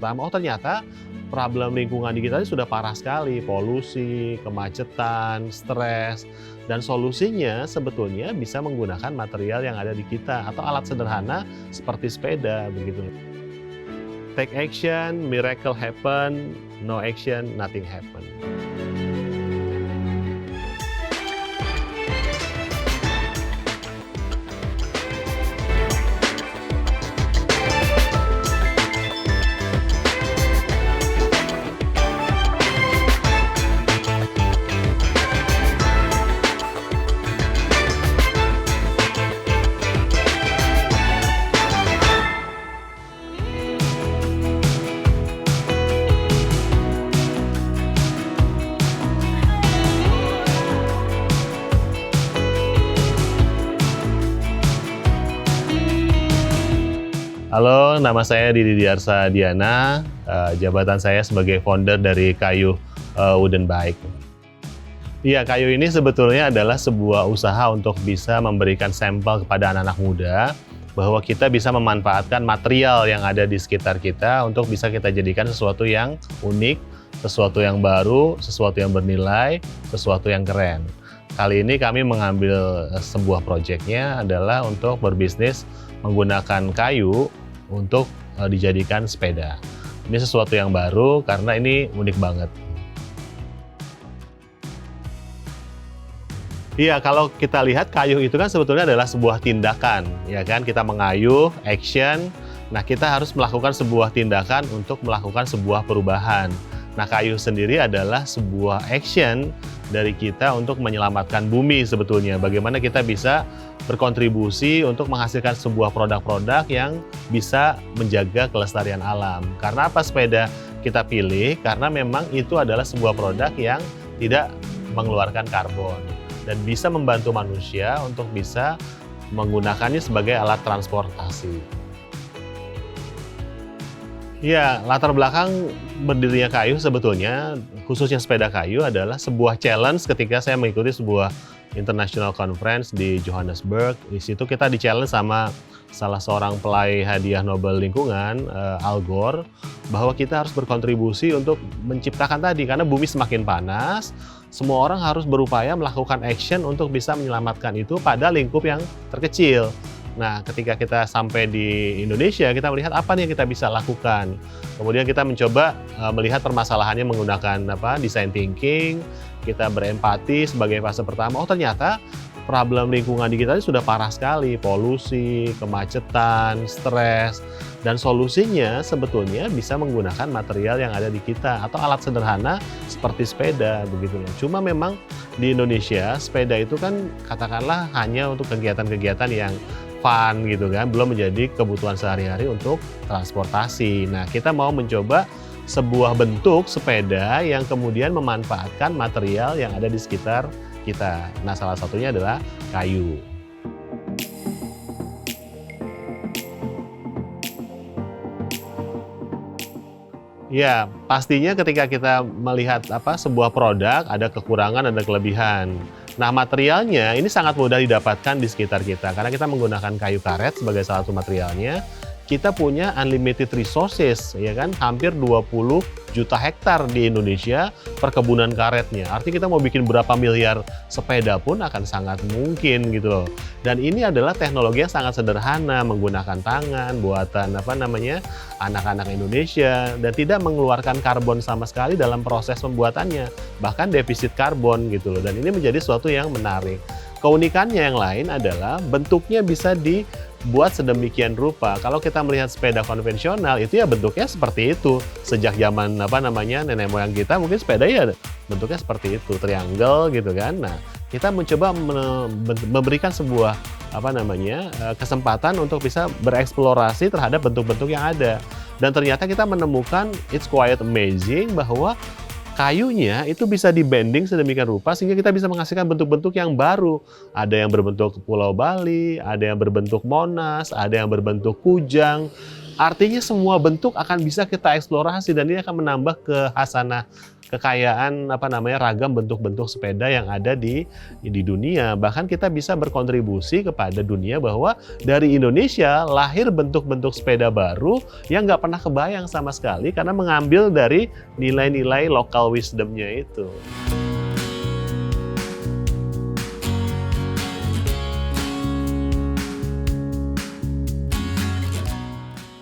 pertama, oh ternyata problem lingkungan di kita ini sudah parah sekali, polusi, kemacetan, stres, dan solusinya sebetulnya bisa menggunakan material yang ada di kita atau alat sederhana seperti sepeda begitu. Take action, miracle happen, no action, nothing happen. Halo, nama saya Didi Diarsa Diana, jabatan saya sebagai founder dari Kayu Wooden Bike. Iya, Kayu ini sebetulnya adalah sebuah usaha untuk bisa memberikan sampel kepada anak-anak muda bahwa kita bisa memanfaatkan material yang ada di sekitar kita untuk bisa kita jadikan sesuatu yang unik, sesuatu yang baru, sesuatu yang bernilai, sesuatu yang keren. Kali ini kami mengambil sebuah proyeknya adalah untuk berbisnis menggunakan kayu untuk dijadikan sepeda. Ini sesuatu yang baru karena ini unik banget. Iya, kalau kita lihat kayu itu kan sebetulnya adalah sebuah tindakan, ya kan? Kita mengayuh, action. Nah, kita harus melakukan sebuah tindakan untuk melakukan sebuah perubahan. Nah, kayu sendiri adalah sebuah action dari kita untuk menyelamatkan bumi sebetulnya. Bagaimana kita bisa berkontribusi untuk menghasilkan sebuah produk-produk yang bisa menjaga kelestarian alam. Karena apa sepeda kita pilih? Karena memang itu adalah sebuah produk yang tidak mengeluarkan karbon dan bisa membantu manusia untuk bisa menggunakannya sebagai alat transportasi. Ya, latar belakang berdirinya kayu sebetulnya, khususnya sepeda kayu adalah sebuah challenge ketika saya mengikuti sebuah international conference di Johannesburg. Di situ kita di-challenge sama salah seorang peraih hadiah Nobel lingkungan, Al Gore, bahwa kita harus berkontribusi untuk menciptakan tadi, karena bumi semakin panas, semua orang harus berupaya melakukan action untuk bisa menyelamatkan itu pada lingkup yang terkecil. Nah, ketika kita sampai di Indonesia, kita melihat apa nih yang kita bisa lakukan. Kemudian kita mencoba melihat permasalahannya menggunakan design thinking, kita berempati sebagai fase pertama. Oh ternyata problem lingkungan di kita ini sudah parah sekali, polusi, kemacetan, stres, dan solusinya sebetulnya bisa menggunakan material yang ada di kita atau alat sederhana seperti sepeda begitu. Cuma memang di Indonesia sepeda itu kan katakanlah hanya untuk kegiatan-kegiatan yang fun gitu kan, belum menjadi kebutuhan sehari-hari untuk transportasi. Nah, kita mau mencoba sebuah bentuk sepeda yang kemudian memanfaatkan material yang ada di sekitar kita. Nah, salah satunya adalah kayu. Ya, pastinya ketika kita melihat sebuah produk, ada kekurangan, ada kelebihan. Nah, materialnya ini sangat mudah didapatkan di sekitar kita karena kita menggunakan kayu karet sebagai salah satu materialnya. Kita punya unlimited resources, ya kan? Hampir 20 juta hektar di Indonesia perkebunan karetnya. Artinya kita mau bikin berapa miliar sepeda pun akan sangat mungkin gitu loh. Dan ini adalah teknologi yang sangat sederhana, menggunakan tangan, buatan anak-anak Indonesia, dan tidak mengeluarkan karbon sama sekali dalam proses pembuatannya. Bahkan defisit karbon gitu loh. Dan ini menjadi sesuatu yang menarik. Keunikannya yang lain adalah bentuknya bisa dibuat sedemikian rupa. Kalau kita melihat sepeda konvensional itu ya bentuknya seperti itu. Sejak zaman nenek moyang kita mungkin sepeda ya bentuknya seperti itu, triangle gitu kan. Nah, kita mencoba memberikan sebuah kesempatan untuk bisa bereksplorasi terhadap bentuk-bentuk yang ada. Dan ternyata kita menemukan it's quite amazing bahwa kayunya itu bisa dibending sedemikian rupa sehingga kita bisa menghasilkan bentuk-bentuk yang baru. Ada yang berbentuk Pulau Bali, ada yang berbentuk Monas, ada yang berbentuk kujang. Artinya semua bentuk akan bisa kita eksplorasi dan ini akan menambah kekayaan ragam bentuk-bentuk sepeda yang ada di dunia. Bahkan kita bisa berkontribusi kepada dunia bahwa dari Indonesia lahir bentuk-bentuk sepeda baru yang nggak pernah kebayang sama sekali karena mengambil dari nilai-nilai local wisdom-nya itu.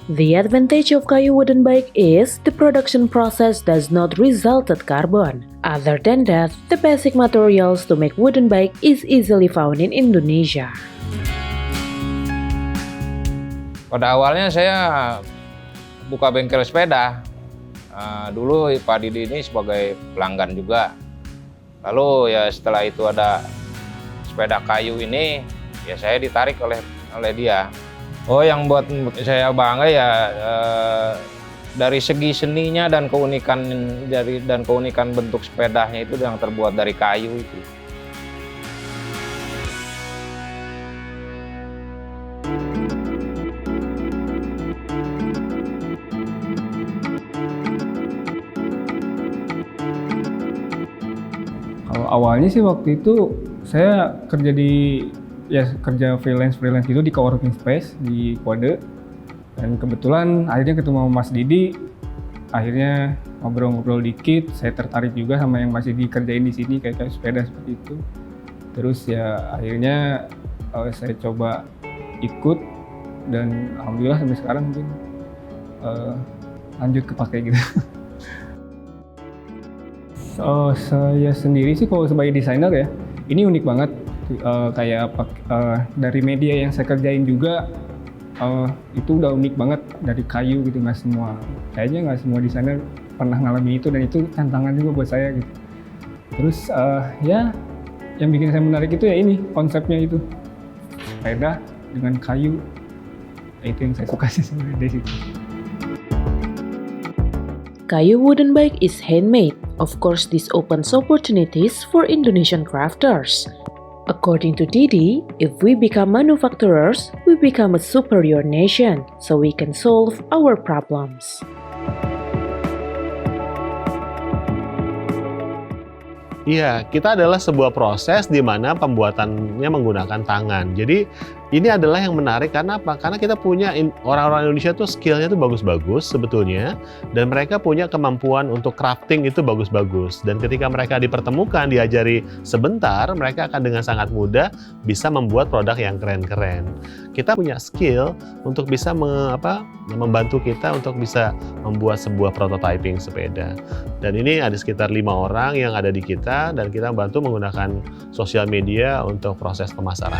The advantage of kayu wooden bike is the production process does not result in carbon. Other than that, the basic materials to make wooden bike is easily found in Indonesia. Pada awalnya saya buka bengkel sepeda. Dulu Pak Didi ini sebagai pelanggan juga. Lalu ya setelah itu ada sepeda kayu ini, ya saya ditarik oleh dia. Oh, yang buat saya bangga ya dari segi seninya dan keunikan bentuk sepedanya itu yang terbuat dari kayu itu. Kalau awalnya sih waktu itu saya kerja freelance gitu di coworking space di Kode, dan kebetulan akhirnya ketemu Mas Didi, akhirnya ngobrol-ngobrol dikit, saya tertarik juga sama yang Mas Didi kerjain di sini kayak sepeda seperti itu. Terus ya akhirnya saya coba ikut dan alhamdulillah sampai sekarang mungkin lanjut kepake gitu. Saya sendiri sih kalau sebagai desainer ya, ini unik banget. Dari media yang saya kerjain juga itu udah unik banget dari kayu gitu, nggak semua desainer pernah ngalamin itu, dan itu tantangan juga buat saya gitu. Terus ya yang bikin saya menarik itu ya ini konsepnya itu sepeda dengan kayu, itu yang saya suka sih sebenarnya dari situ. Kayu wooden bike is handmade. Of course, this opens opportunities for Indonesian crafters. According to Didi, if we become manufacturers, we become a superior nation, so we can solve our problems. Iya, kita adalah sebuah proses di mana pembuatannya menggunakan tangan. Jadi ini adalah yang menarik karena apa? Karena kita punya orang-orang Indonesia tuh skillnya tuh bagus-bagus sebetulnya, dan mereka punya kemampuan untuk crafting itu bagus-bagus. Dan ketika mereka dipertemukan, diajari sebentar, mereka akan dengan sangat mudah bisa membuat produk yang keren-keren. Kita punya skill untuk bisa membantu kita untuk bisa membuat sebuah prototyping sepeda. Dan ini ada sekitar 5 orang yang ada di kita, dan kita bantu menggunakan sosial media untuk proses pemasaran.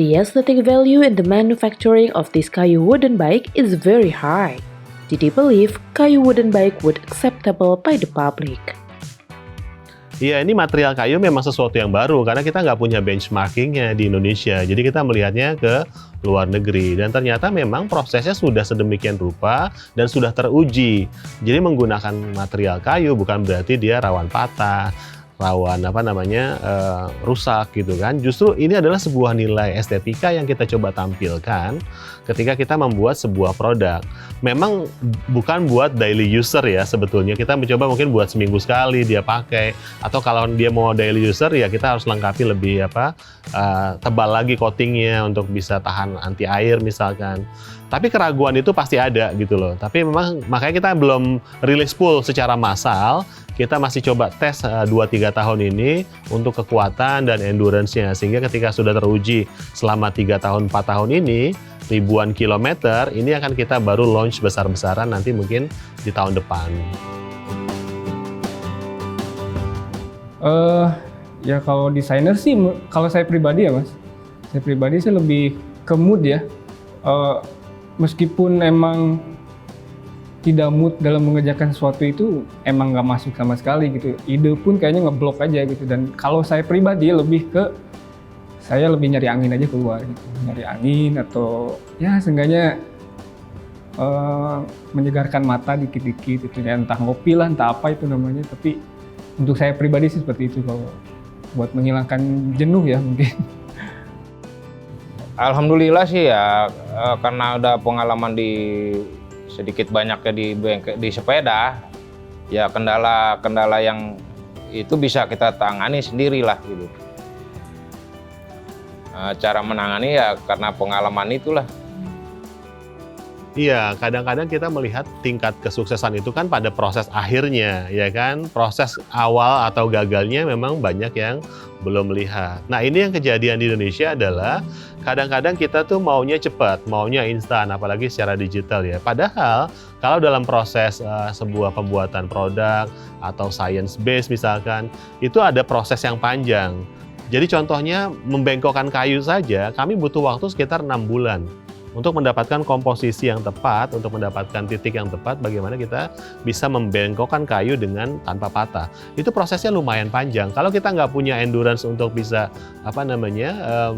The aesthetic value in the manufacturing of this kayu wooden bike is very high. Didi believe kayu wooden bike would acceptable by the public. Iya, ini material kayu memang sesuatu yang baru karena kita nggak punya benchmarkingnya di Indonesia. Jadi kita melihatnya ke luar negeri dan ternyata memang prosesnya sudah sedemikian rupa dan sudah teruji. Jadi menggunakan material kayu bukan berarti dia rawan patah, rawan rusak gitu kan. Justru ini adalah sebuah nilai estetika yang kita coba tampilkan ketika kita membuat sebuah produk. Memang bukan buat daily user ya sebetulnya. Kita mencoba mungkin buat seminggu sekali dia pakai, atau kalau dia mau daily user ya kita harus lengkapi lebih tebal lagi coatingnya untuk bisa tahan anti air misalkan. Tapi keraguan itu pasti ada gitu loh. Tapi memang makanya kita belum rilis full secara massal. Kita masih coba tes 2-3 tahun ini untuk kekuatan dan endurance-nya. Sehingga ketika sudah teruji selama 3 tahun, 4 tahun ini, ribuan kilometer, ini akan kita baru launch besar-besaran nanti mungkin di tahun depan. Ya kalau desainer sih, kalau saya pribadi ya Mas, saya pribadi sih lebih ke mood ya. meskipun emang tidak mood dalam mengerjakan sesuatu itu emang nggak masuk sama sekali gitu. Ide pun kayaknya ngeblok aja gitu. Dan kalau saya pribadi lebih ke saya lebih nyari angin aja keluar gitu. Nyari angin atau ya seenggaknya menyegarkan mata dikit-dikit itu ya, entah ngopi lah, entah apa itu namanya. Tapi untuk saya pribadi sih seperti itu kalau buat menghilangkan jenuh ya mungkin. Alhamdulillah sih ya, karena udah pengalaman di sedikit banyaknya di sepeda, ya kendala-kendala yang itu bisa kita tangani sendirilah gitu. Cara menangani ya karena pengalaman itulah. Iya, kadang-kadang kita melihat tingkat kesuksesan itu kan pada proses akhirnya, ya kan? Proses awal atau gagalnya memang banyak yang belum melihat. Nah, ini yang kejadian di Indonesia adalah kadang-kadang kita tuh maunya cepat, maunya instan, apalagi secara digital ya. Padahal kalau dalam proses sebuah pembuatan produk atau science base misalkan, itu ada proses yang panjang. Jadi contohnya membengkokkan kayu saja, kami butuh waktu sekitar 6 bulan. Untuk mendapatkan komposisi yang tepat, untuk mendapatkan titik yang tepat, bagaimana kita bisa membengkokkan kayu dengan tanpa patah. Itu prosesnya lumayan panjang. Kalau kita nggak punya endurance untuk bisa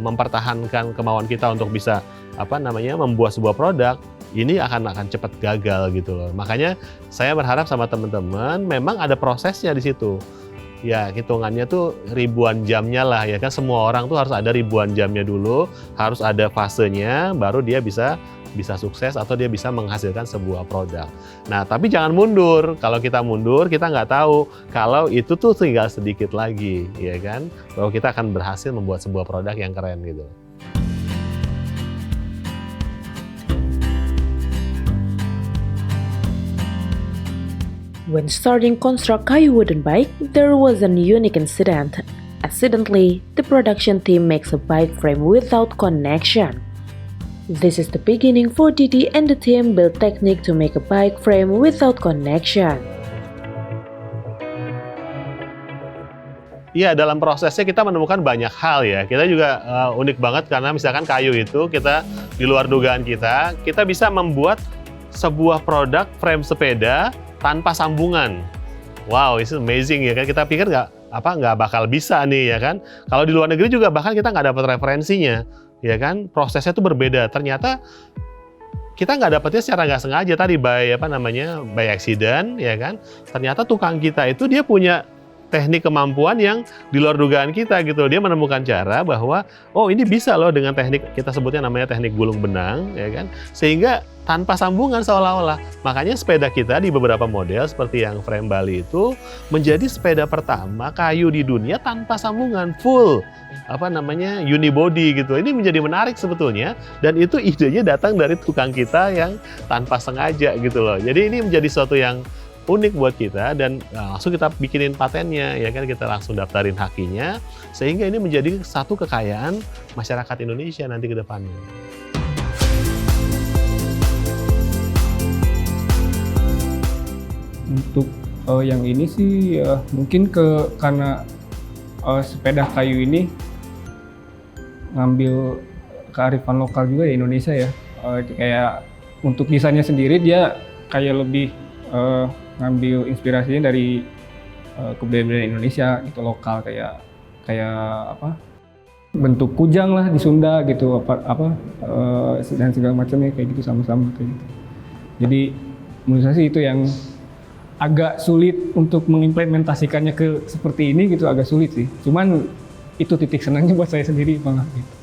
mempertahankan kemauan kita untuk bisa membuat sebuah produk, ini akan cepat gagal gitu loh. Makanya saya berharap sama teman-teman, memang ada prosesnya di situ. Ya hitungannya tuh ribuan jamnya lah ya kan, semua orang tuh harus ada ribuan jamnya dulu, harus ada fasenya baru dia bisa sukses atau dia bisa menghasilkan sebuah produk. Nah tapi jangan mundur, kalau kita mundur kita nggak tahu kalau itu tuh tinggal sedikit lagi ya kan, bahwa kita akan berhasil membuat sebuah produk yang keren gitu. When starting construct kayu wooden bike, there was an unique incident. Accidentally, the production team makes a bike frame without connection. This is the beginning for Didi and the team build technique to make a bike frame without connection. Iya, dalam prosesnya kita menemukan banyak hal ya. Kita juga unik banget karena misalkan kayu itu kita di luar dugaan kita bisa membuat sebuah produk frame sepeda tanpa sambungan. Wow, it's amazing ya kan. Kita pikir nggak bakal bisa nih ya kan. Kalau di luar negeri juga bahkan kita nggak dapat referensinya, ya kan. Prosesnya tuh berbeda. Ternyata kita nggak dapetnya secara nggak sengaja tadi by accident, ya kan. Ternyata tukang kita itu dia punya teknik kemampuan yang di luar dugaan kita gitu. Dia menemukan cara bahwa ini bisa loh dengan teknik kita sebutnya namanya teknik gulung benang ya kan. Sehingga tanpa sambungan seolah-olah. Makanya sepeda kita di beberapa model seperti yang frame Bali itu menjadi sepeda pertama kayu di dunia tanpa sambungan, full unibody gitu. Ini menjadi menarik sebetulnya dan itu idenya datang dari tukang kita yang tanpa sengaja gitu loh. Jadi ini menjadi sesuatu yang unik buat kita dan langsung kita bikinin patennya ya kan, kita langsung daftarin hakinya sehingga ini menjadi satu kekayaan masyarakat Indonesia nanti ke depannya. Untuk yang ini sih mungkin karena sepeda kayu ini ngambil kearifan lokal juga ya Indonesia ya. Kayak untuk desainnya sendiri dia kayak lebih ngambil inspirasinya dari kebudayaan Indonesia gitu, lokal kayak bentuk kujang lah di Sunda gitu dan segala macamnya kayak gitu sama-sama kayak gitu. Jadi menurut saya sih itu yang agak sulit untuk mengimplementasikannya ke seperti ini gitu, agak sulit sih. Cuman itu titik senangnya buat saya sendiri malah gitu.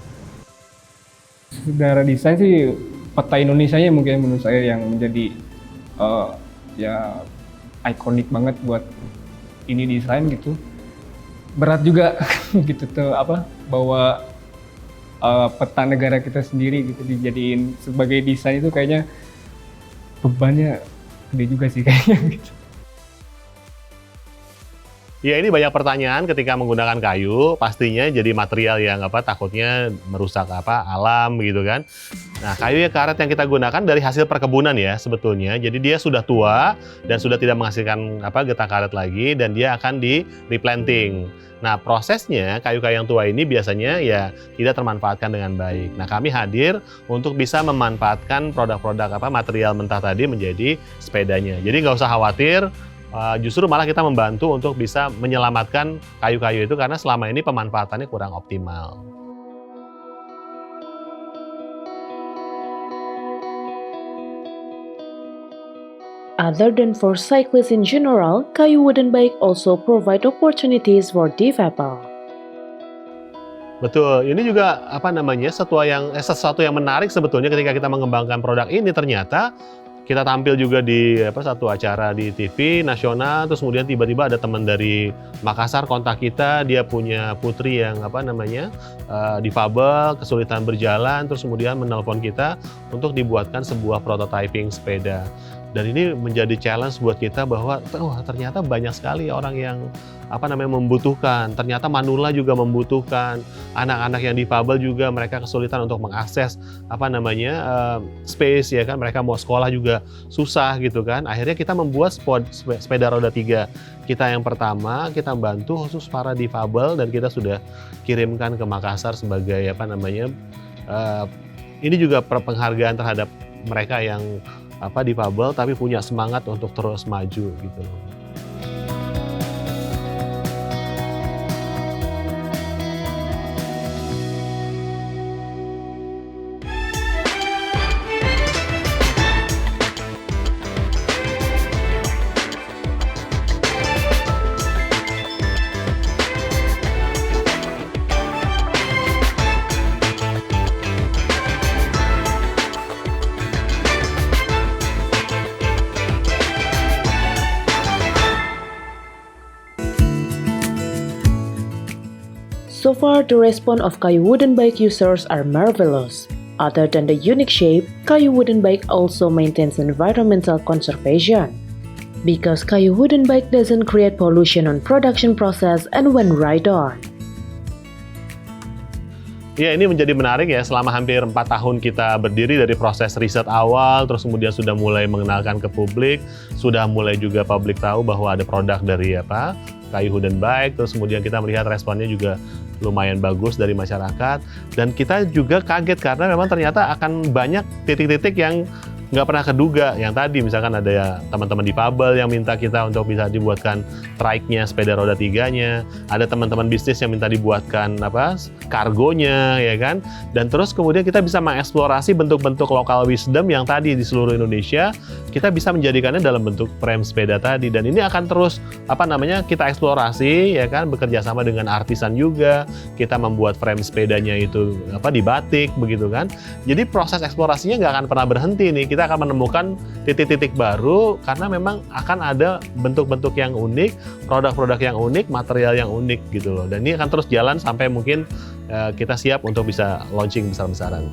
Secara desain sih peta Indonesianya mungkin menurut saya yang menjadi ya ikonik banget buat ini desain gitu. Berat juga gitu tuh bawa peta negara kita sendiri gitu dijadiin sebagai desain itu kayaknya bebannya gede juga sih kayaknya gitu. Ya ini banyak pertanyaan ketika menggunakan kayu, pastinya jadi material yang takutnya merusak alam gitu kan. Nah, kayu karet yang kita gunakan dari hasil perkebunan ya sebetulnya. Jadi dia sudah tua dan sudah tidak menghasilkan getah karet lagi dan dia akan di replanting. Nah, prosesnya kayu-kayu yang tua ini biasanya ya tidak termanfaatkan dengan baik. Nah, kami hadir untuk bisa memanfaatkan produk-produk material mentah tadi menjadi sepedanya. Jadi nggak usah khawatir. Justru malah kita membantu untuk bisa menyelamatkan kayu-kayu itu karena selama ini pemanfaatannya kurang optimal. Other than for cyclists in general, kayu wooden bike also provide opportunities for developer. Betul, ini juga sesuatu yang menarik sebetulnya ketika kita mengembangkan produk ini. Ternyata kita tampil juga di satu acara di TV nasional, terus kemudian tiba-tiba ada teman dari Makassar kontak kita, dia punya putri yang difabel, kesulitan berjalan, terus kemudian menelpon kita untuk dibuatkan sebuah prototyping sepeda. Dan ini menjadi challenge buat kita bahwa ternyata banyak sekali orang yang membutuhkan. Ternyata manula juga membutuhkan. Anak-anak yang difabel juga mereka kesulitan untuk mengakses space ya kan. Mereka mau sekolah juga susah gitu kan. Akhirnya kita membuat sepeda roda 3. Kita yang pertama kita bantu khusus para difabel dan kita sudah kirimkan ke Makassar sebagai ini juga penghargaan terhadap mereka yang difabel tapi punya semangat untuk terus maju gitu loh. So far, the response of kayu wooden bike users are marvelous. Other than the unique shape, kayu wooden bike also maintains environmental conservation. Because kayu wooden bike doesn't create pollution on production process and when ride on. Ya, ini menjadi menarik ya, selama hampir 4 tahun kita berdiri dari proses riset awal, terus kemudian sudah mulai mengenalkan ke publik, sudah mulai juga publik tahu bahwa ada produk dari kayu wooden bike, terus kemudian kita melihat responnya juga lumayan bagus dari masyarakat, dan kita juga kaget karena memang ternyata akan banyak titik-titik yang nggak pernah keduga. Yang tadi misalkan ada teman-teman difabel yang minta kita untuk bisa dibuatkan trike-nya, sepeda roda 3-nya, ada teman-teman bisnis yang minta dibuatkan kargonya ya kan, dan terus kemudian kita bisa mengeksplorasi bentuk-bentuk local wisdom yang tadi di seluruh Indonesia kita bisa menjadikannya dalam bentuk frame sepeda tadi, dan ini akan terus kita eksplorasi ya kan, bekerja sama dengan artisan juga, kita membuat frame sepedanya itu di batik begitu kan. Jadi proses eksplorasinya nggak akan pernah berhenti nih, kita akan menemukan titik-titik baru karena memang akan ada bentuk-bentuk yang unik, produk-produk yang unik, material yang unik gitu loh. Dan ini akan terus jalan sampai mungkin kita siap untuk bisa launching besar-besaran.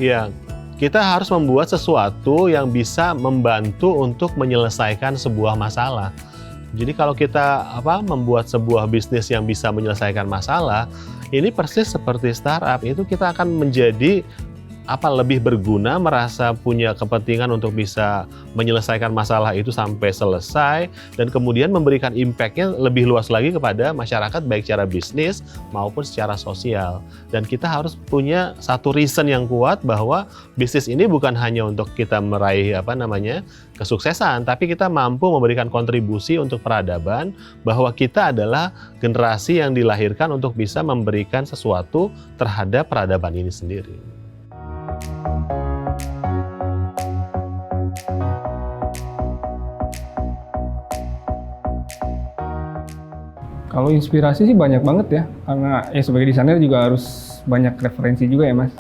Ya, kita harus membuat sesuatu yang bisa membantu untuk menyelesaikan sebuah masalah. Jadi kalau kita membuat sebuah bisnis yang bisa menyelesaikan masalah, ini persis seperti startup, itu kita akan menjadi lebih berguna, merasa punya kepentingan untuk bisa menyelesaikan masalah itu sampai selesai, dan kemudian memberikan impact-nya lebih luas lagi kepada masyarakat baik secara bisnis maupun secara sosial. Dan kita harus punya satu reason yang kuat bahwa bisnis ini bukan hanya untuk kita meraih kesuksesan, tapi kita mampu memberikan kontribusi untuk peradaban, bahwa kita adalah generasi yang dilahirkan untuk bisa memberikan sesuatu terhadap peradaban ini sendiri. Kalau inspirasi sih banyak banget ya, karena sebagai desainer juga harus banyak referensi juga ya Mas.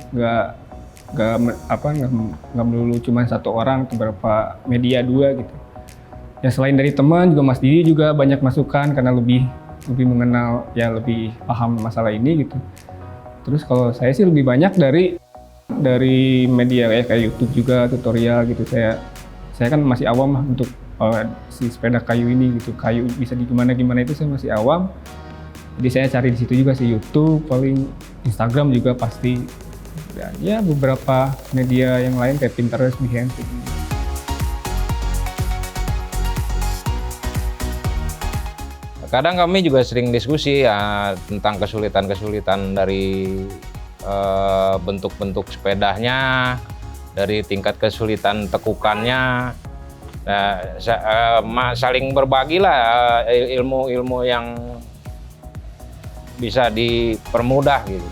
Nggak melulu cuma satu orang atau beberapa media dua gitu. Ya selain dari teman juga Mas Didi juga banyak masukan karena lebih mengenal, ya lebih paham masalah ini gitu. Terus kalau saya sih lebih banyak dari media kayak YouTube juga, tutorial gitu. Saya kan masih awam lah untuk si sepeda kayu ini gitu. Kayu bisa di gimana itu saya masih awam. Jadi saya cari di situ juga sih, YouTube, paling Instagram juga pasti. Dan ya beberapa media yang lain kayak Pinterest, Behance gitu. Kadang kami juga sering diskusi ya tentang kesulitan-kesulitan dari bentuk-bentuk sepedanya, dari tingkat kesulitan tekukannya. Nah, saling berbagilah ilmu-ilmu yang bisa dipermudah gitu.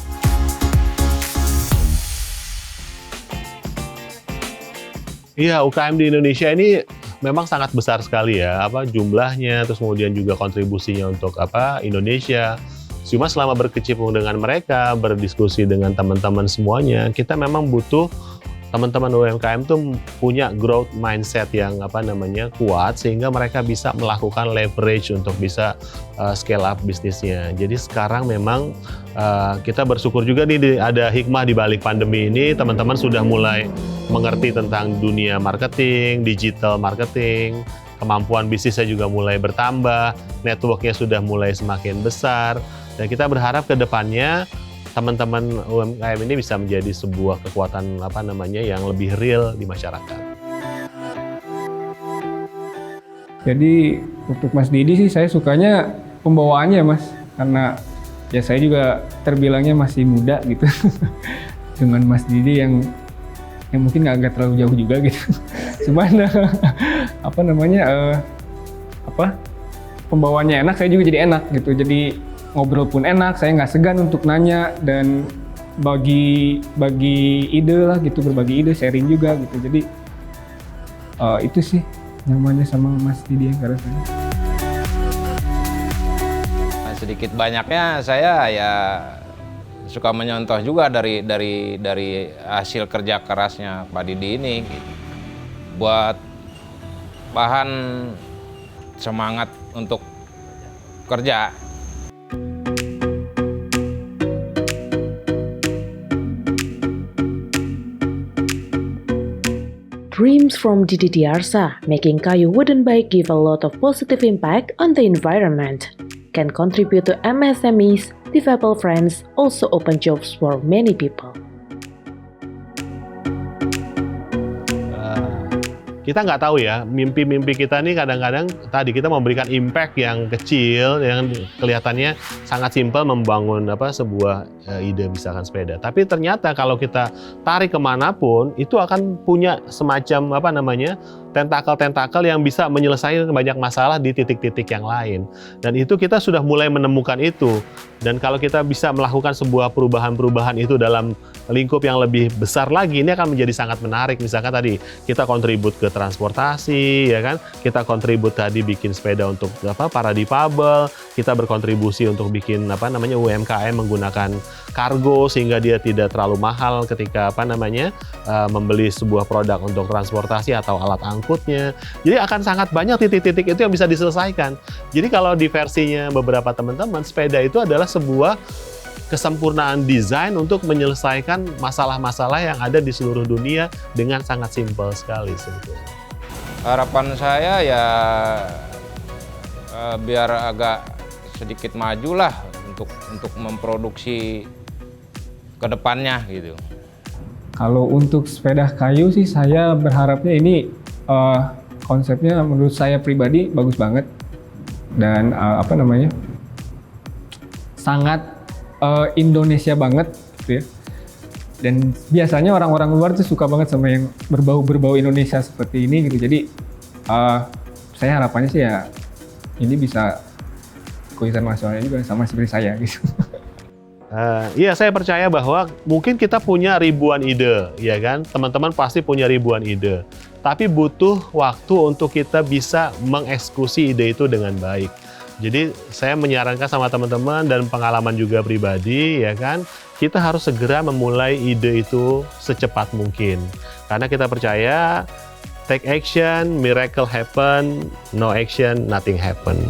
Iya, UKM di Indonesia ini memang sangat besar sekali ya, jumlahnya, terus kemudian juga kontribusinya untuk Indonesia. Cuma selama berkecimpung dengan mereka, berdiskusi dengan teman-teman semuanya, kita memang butuh teman-teman UMKM tuh punya growth mindset yang kuat, sehingga mereka bisa melakukan leverage untuk bisa scale up bisnisnya. Jadi sekarang memang kita bersyukur juga nih ada hikmah di balik pandemi ini, teman-teman sudah mulai mengerti tentang dunia marketing, digital marketing, kemampuan bisnisnya juga mulai bertambah, networknya sudah mulai semakin besar, dan kita berharap ke depannya teman-teman UMKM ini bisa menjadi sebuah kekuatan yang lebih real di masyarakat. Jadi untuk Mas Didi sih saya sukanya pembawaannya Mas, karena ya saya juga terbilangnya masih muda gitu. Dengan Mas Didi yang mungkin nggak terlalu jauh juga gitu. Cuman pembawaannya enak, saya juga jadi enak gitu. Jadi ngobrol pun enak, saya nggak segan untuk nanya dan bagi ide lah gitu, berbagi ide, sharing juga gitu. Jadi itu sih nyamannya sama Mas Didi yang karena saya. Nah, sedikit banyaknya saya ya suka menyontoh juga dari hasil kerja kerasnya Pak Didi ini gitu. Buat bahan semangat untuk kerja. Dreams from Didi Diarsa, making kayu wooden bike give a lot of positive impact on the environment, can contribute to MSMEs, difabel friends, also open jobs for many people. Kita nggak tahu ya, mimpi-mimpi kita nih kadang-kadang tadi kita memberikan impact yang kecil, yang kelihatannya sangat simpel membangun sebuah ide misalkan sepeda. Tapi ternyata kalau kita tarik kemanapun, itu akan punya semacam tentakel-tentakel yang bisa menyelesaikan banyak masalah di titik-titik yang lain. Dan itu kita sudah mulai menemukan itu. Dan kalau kita bisa melakukan sebuah perubahan-perubahan itu dalam lingkup yang lebih besar lagi, ini akan menjadi sangat menarik. Misalkan tadi kita kontribut ke transportasi, ya kan? Kita kontribut tadi bikin sepeda untuk para difabel, kita berkontribusi untuk bikin UMKM menggunakan kargo sehingga dia tidak terlalu mahal ketika membeli sebuah produk untuk transportasi atau alat angkutnya. Jadi akan sangat banyak titik-titik itu yang bisa diselesaikan. Jadi kalau di versinya beberapa teman-teman, sepeda itu adalah sebuah kesempurnaan desain untuk menyelesaikan masalah-masalah yang ada di seluruh dunia dengan sangat simpel sekali sebetulnya. Harapan saya ya biar agak sedikit majulah untuk memproduksi ke depannya gitu. Kalau untuk sepeda kayu sih saya berharapnya ini konsepnya menurut saya pribadi bagus banget dan sangat Indonesia banget gitu ya. Dan biasanya orang-orang luar tuh suka banget sama yang berbau Indonesia seperti ini gitu. Jadi saya harapannya sih ya ini bisa go internasional juga sama seperti saya gitu. Iya, saya percaya bahwa mungkin kita punya ribuan ide, ya kan? Teman-teman pasti punya ribuan ide. Tapi butuh waktu untuk kita bisa mengeksekusi ide itu dengan baik. Jadi saya menyarankan sama teman-teman dan pengalaman juga pribadi, ya kan? Kita harus segera memulai ide itu secepat mungkin. Karena kita percaya take action, miracle happen, no action, nothing happen.